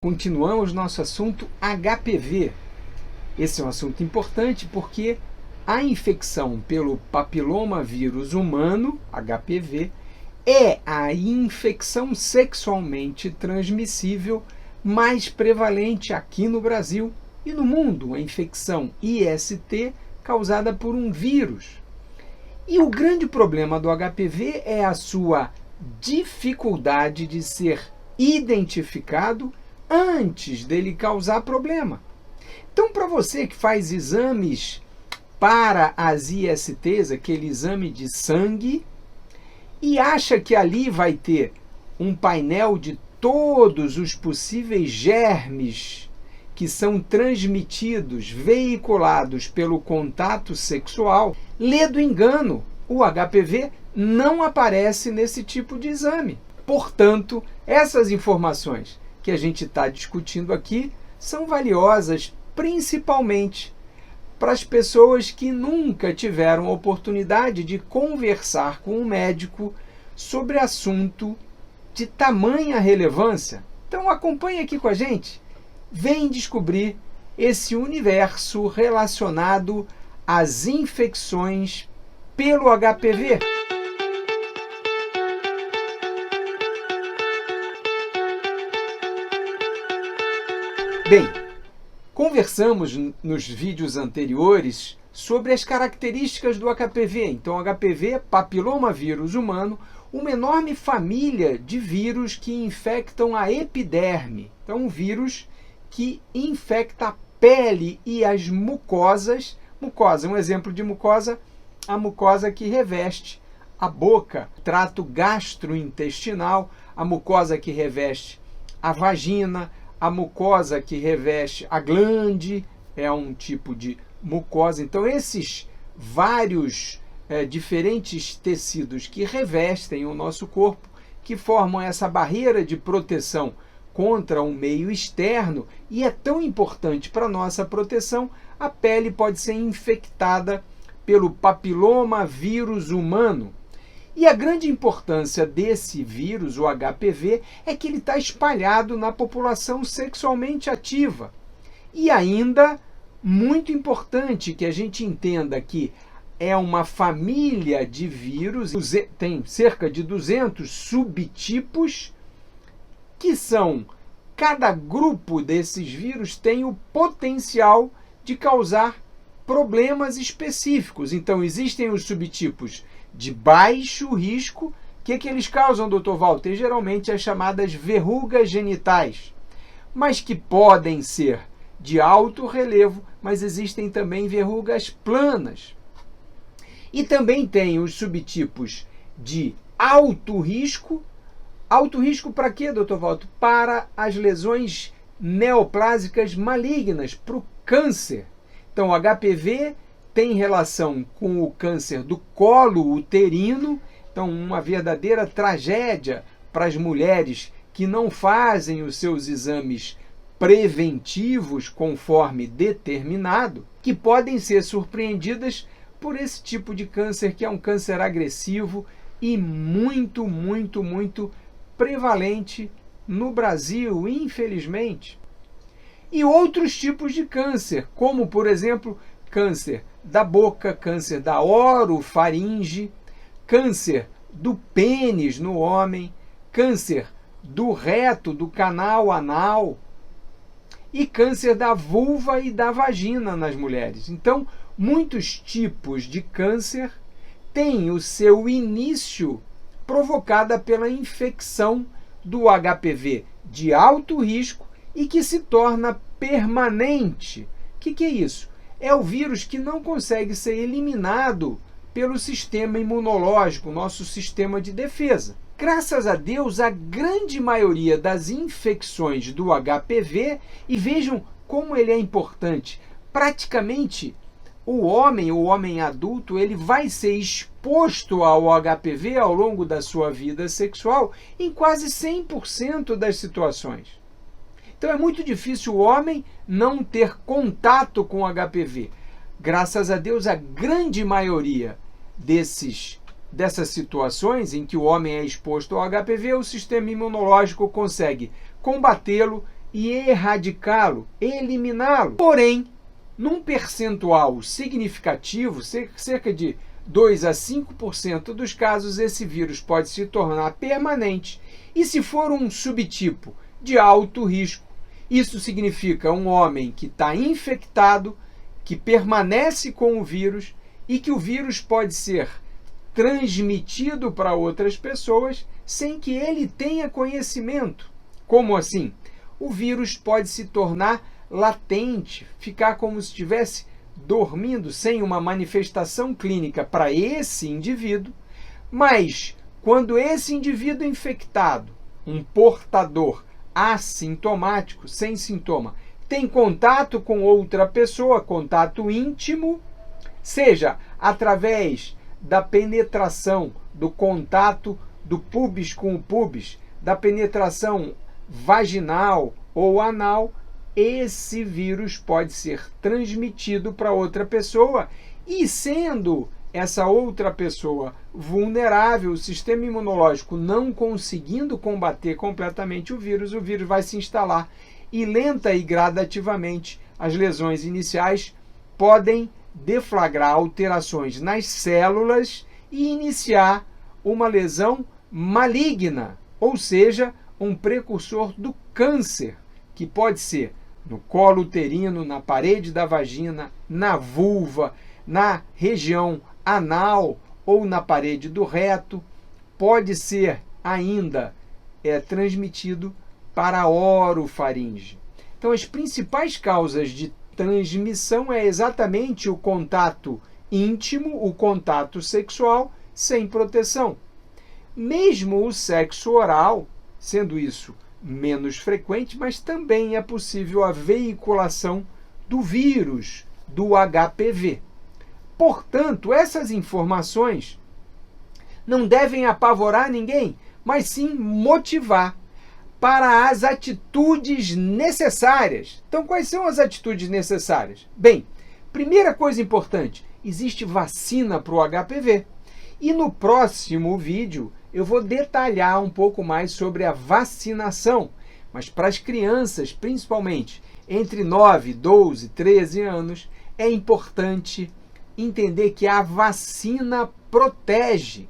Continuamos nosso assunto HPV. Esse é um assunto importante porque a infecção pelo papilomavírus humano, HPV, é a infecção sexualmente transmissível mais prevalente aqui no Brasil e no mundo, a infecção IST causada por um vírus. E o grande problema do HPV é a sua dificuldade de ser identificado antes dele causar problema. Então, para você que faz exames para as ISTs, aquele exame de sangue, e acha que ali vai ter um painel de todos os possíveis germes que são transmitidos, veiculados pelo contato sexual, lê do engano. O HPV não aparece nesse tipo de exame. Portanto, essas informações que a gente está discutindo aqui são valiosas principalmente para as pessoas que nunca tiveram a oportunidade de conversar com um médico sobre assunto de tamanha relevância. Então acompanhe aqui com a gente, vem descobrir esse universo relacionado às infecções pelo HPV. Bem, conversamos nos vídeos anteriores sobre as características do HPV. Então, HPV, papilomavírus humano, uma enorme família de vírus que infectam a epiderme. Então, um vírus que infecta a pele e as mucosas. Mucosa, um exemplo de mucosa, a mucosa que reveste a boca, trato gastrointestinal, a mucosa que reveste a vagina, a mucosa que reveste a glande, é um tipo de mucosa. Então, esses vários diferentes tecidos que revestem o nosso corpo, que formam essa barreira de proteção contra o meio externo, e é tão importante para a nossa proteção, a pele pode ser infectada pelo papilomavírus humano. E a grande importância desse vírus, o HPV, é que ele está espalhado na população sexualmente ativa. E ainda, muito importante que a gente entenda que é uma família de vírus, tem cerca de 200 subtipos, que são, cada grupo desses vírus tem o potencial de causar problemas específicos. Então, existem os subtipos de baixo risco. O que eles causam, Dr. Walter? Geralmente as chamadas verrugas genitais, mas que podem ser de alto relevo, mas existem também verrugas planas. E também tem os subtipos de alto risco. Alto risco para quê, Dr. Walter? Para as lesões neoplásicas malignas, para o câncer. Então, o HPV tem relação com o câncer do colo uterino, então uma verdadeira tragédia para as mulheres que não fazem os seus exames preventivos conforme determinado, que podem ser surpreendidas por esse tipo de câncer, que é um câncer agressivo e muito prevalente no Brasil, infelizmente. E outros tipos de câncer, como, por exemplo, câncer da boca, câncer da orofaringe, câncer do pênis no homem, câncer do reto, do canal anal, e câncer da vulva e da vagina nas mulheres. Então, muitos tipos de câncer têm o seu início provocada pela infecção do HPV de alto risco e que se torna permanente. O que é isso? É o vírus que não consegue ser eliminado pelo sistema imunológico, nosso sistema de defesa. Graças a Deus, a grande maioria das infecções do HPV, e vejam como ele é importante, praticamente o homem adulto, ele vai ser exposto ao HPV ao longo da sua vida sexual em quase 100% das situações. Então é muito difícil o homem não ter contato com HPV. Graças a Deus, a grande maioria dessas situações em que o homem é exposto ao HPV, o sistema imunológico consegue combatê-lo e erradicá-lo, eliminá-lo. Porém, num percentual significativo, cerca de 2 a 5% dos casos, esse vírus pode se tornar permanente. E se for um subtipo de alto risco, isso significa um homem que está infectado, que permanece com o vírus e que o vírus pode ser transmitido para outras pessoas sem que ele tenha conhecimento. Como assim? O vírus pode se tornar latente, ficar como se estivesse dormindo sem uma manifestação clínica para esse indivíduo, mas quando esse indivíduo infectado, um portador assintomático, sem sintoma, tem contato com outra pessoa, contato íntimo, seja através da penetração, do contato do púbis com o púbis, da penetração vaginal ou anal, esse vírus pode ser transmitido para outra pessoa e, sendo essa outra pessoa vulnerável, o sistema imunológico não conseguindo combater completamente o vírus vai se instalar e lenta e gradativamente as lesões iniciais podem deflagrar alterações nas células e iniciar uma lesão maligna, ou seja, um precursor do câncer, que pode ser no colo uterino, na parede da vagina, na vulva, na região anal ou na parede do reto, pode ser ainda transmitido para a orofaringe. Então, as principais causas de transmissão é exatamente o contato íntimo, o contato sexual sem proteção. Mesmo o sexo oral, sendo isso menos frequente, mas também é possível a veiculação do vírus, do HPV. Portanto, essas informações não devem apavorar ninguém, mas sim motivar para as atitudes necessárias. Então, quais são as atitudes necessárias? Bem, primeira coisa importante, existe vacina para o HPV. E no próximo vídeo eu vou detalhar um pouco mais sobre a vacinação, mas para as crianças, principalmente entre 9, 12, 13 anos, é importante entender que a vacina protege.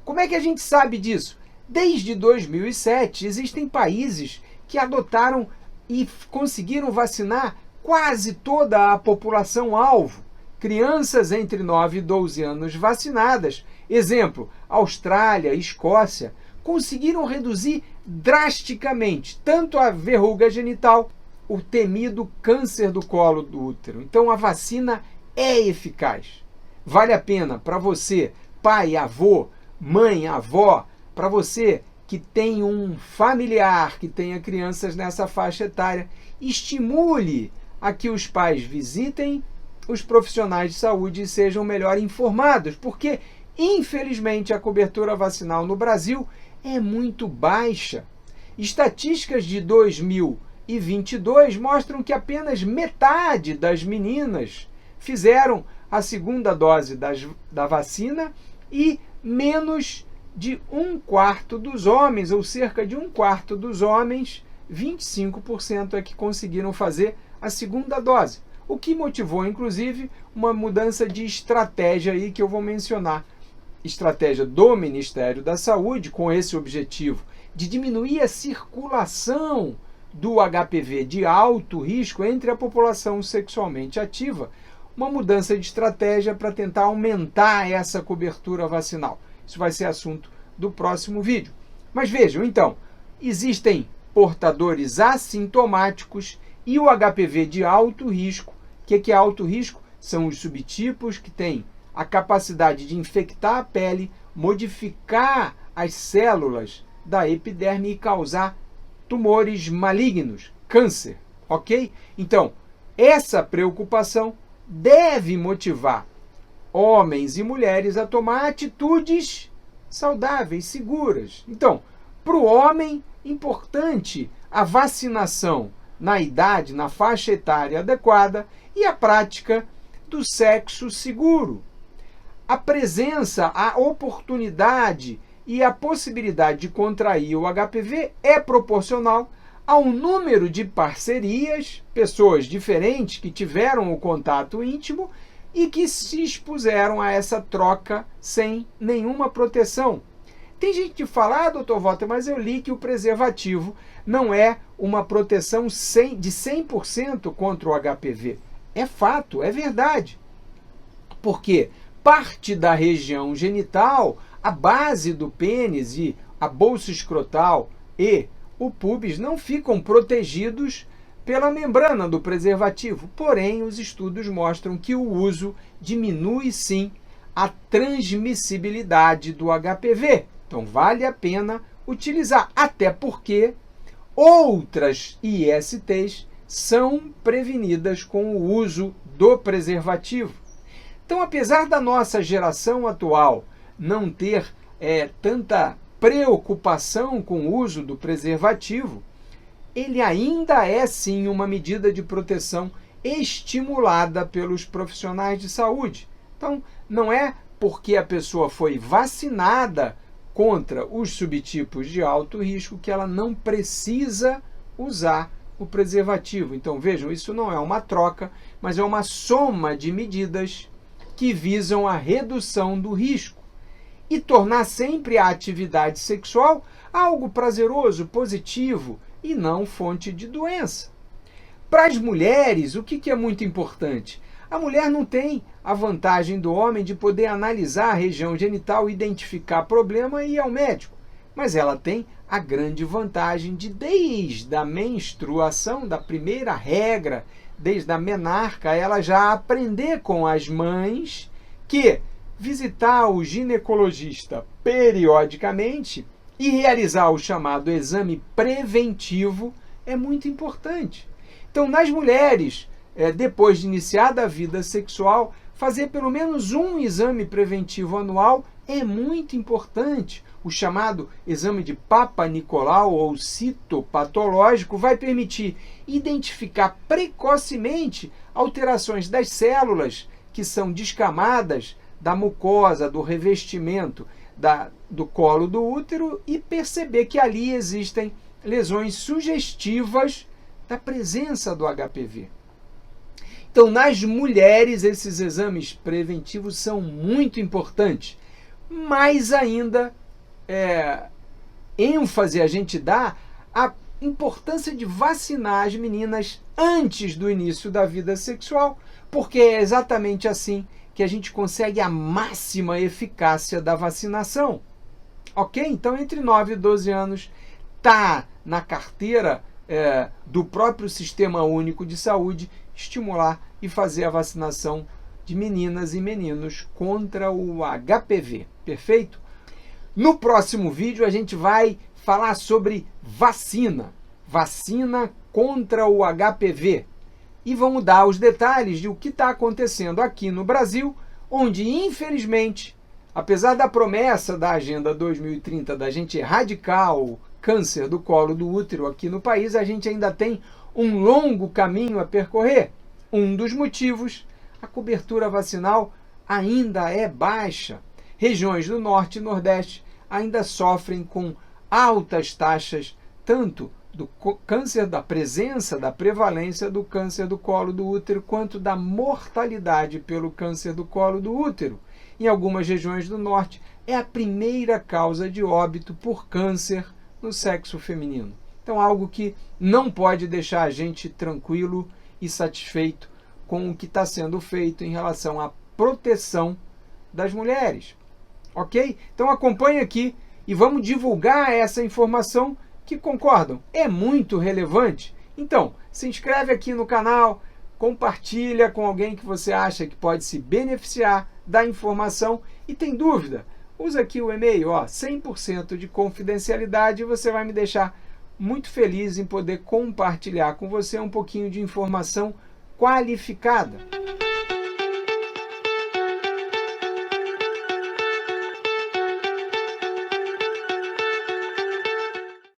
Como é que a gente sabe disso? Desde 2007, existem países que adotaram e conseguiram vacinar quase toda a população-alvo. Crianças entre 9 e 12 anos vacinadas, exemplo, Austrália, Escócia, conseguiram reduzir drasticamente tanto a verruga genital, o temido câncer do colo do útero. Então a vacina é eficaz. Vale a pena para você, pai, avô, mãe, avó, para você que tem um familiar que tenha crianças nessa faixa etária, estimule a que os pais visitem os profissionais de saúde e sejam melhor informados, porque, infelizmente, a cobertura vacinal no Brasil é muito baixa. Estatísticas de 2022 mostram que apenas metade das meninas fizeram a segunda dose da vacina e menos de 1/4 dos homens, ou cerca de 1/4 dos homens, 25% é que conseguiram fazer a segunda dose. O que motivou, inclusive, uma mudança de estratégia aí que eu vou mencionar. Estratégia do Ministério da Saúde, com esse objetivo de diminuir a circulação do HPV de alto risco entre a população sexualmente ativa. Uma mudança de estratégia para tentar aumentar essa cobertura vacinal. Isso vai ser assunto do próximo vídeo. Mas vejam, então, existem portadores assintomáticos e o HPV de alto risco. O que é alto risco? São os subtipos que têm a capacidade de infectar a pele, modificar as células da epiderme e causar tumores malignos, câncer, ok? Então, essa preocupação deve motivar homens e mulheres a tomar atitudes saudáveis, seguras. Então, para o homem, importante a vacinação na idade, na faixa etária adequada e a prática do sexo seguro. A presença, a oportunidade e a possibilidade de contrair o HPV é proporcional ao número de parcerias, pessoas diferentes que tiveram o contato íntimo e que se expuseram a essa troca sem nenhuma proteção. Tem gente que fala, doutor Walter, mas eu li que o preservativo não é uma proteção de 100% contra o HPV. É fato, é verdade. Porque parte da região genital, a base do pênis e a bolsa escrotal e o púbis não ficam protegidos pela membrana do preservativo. Porém, os estudos mostram que o uso diminui sim a transmissibilidade do HPV. Então, vale a pena utilizar, até porque outras ISTs são prevenidas com o uso do preservativo. Então, apesar da nossa geração atual não ter tanta preocupação com o uso do preservativo, ele ainda é sim uma medida de proteção estimulada pelos profissionais de saúde. Então, não é porque a pessoa foi vacinada contra os subtipos de alto risco que ela não precisa usar o preservativo. Então, vejam, isso não é uma troca, mas é uma soma de medidas que visam a redução do risco e tornar sempre a atividade sexual algo prazeroso, positivo e não fonte de doença. Para as mulheres, o que é muito importante? A mulher não tem a vantagem do homem de poder analisar a região genital, identificar problema e ir ao médico. Mas ela tem a grande vantagem de, desde a menstruação, da primeira regra, desde a menarca, ela já aprender com as mães que visitar o ginecologista periodicamente e realizar o chamado exame preventivo é muito importante. Então, nas mulheres, depois de iniciada a vida sexual, fazer pelo menos um exame preventivo anual é muito importante. O chamado exame de Papa Nicolau ou citopatológico vai permitir identificar precocemente alterações das células que são descamadas da mucosa, do revestimento do colo do útero e perceber que ali existem lesões sugestivas da presença do HPV. Então, nas mulheres, esses exames preventivos são muito importantes. Mais ainda, ênfase a gente dá à importância de vacinar as meninas antes do início da vida sexual, porque é exatamente assim que a gente consegue a máxima eficácia da vacinação. Ok? Então, entre 9 e 12 anos, está na carteira do próprio Sistema Único de Saúde estimular e fazer a vacinação de meninas e meninos contra o HPV. Perfeito? No próximo vídeo, a gente vai falar sobre vacina contra o HPV. E vamos dar os detalhes de o que está acontecendo aqui no Brasil, onde, infelizmente, apesar da promessa da Agenda 2030 da gente erradicar o câncer do colo do útero aqui no país, a gente ainda tem um longo caminho a percorrer. Um dos motivos, a cobertura vacinal ainda é baixa. Regiões do Norte e Nordeste ainda sofrem com altas taxas, tanto do câncer, da presença, da prevalência do câncer do colo do útero, quanto da mortalidade pelo câncer do colo do útero. Em algumas regiões do Norte, é a primeira causa de óbito por câncer no sexo feminino. Então, algo que não pode deixar a gente tranquilo e satisfeito com o que está sendo feito em relação à proteção das mulheres. Ok? Então, acompanhe aqui e vamos divulgar essa informação que, concordam, é muito relevante. Então, se inscreve aqui no canal, compartilha com alguém que você acha que pode se beneficiar da informação e tem dúvida, usa aqui o e-mail, 100% de confidencialidade, e você vai me deixar muito feliz em poder compartilhar com você um pouquinho de informação qualificada.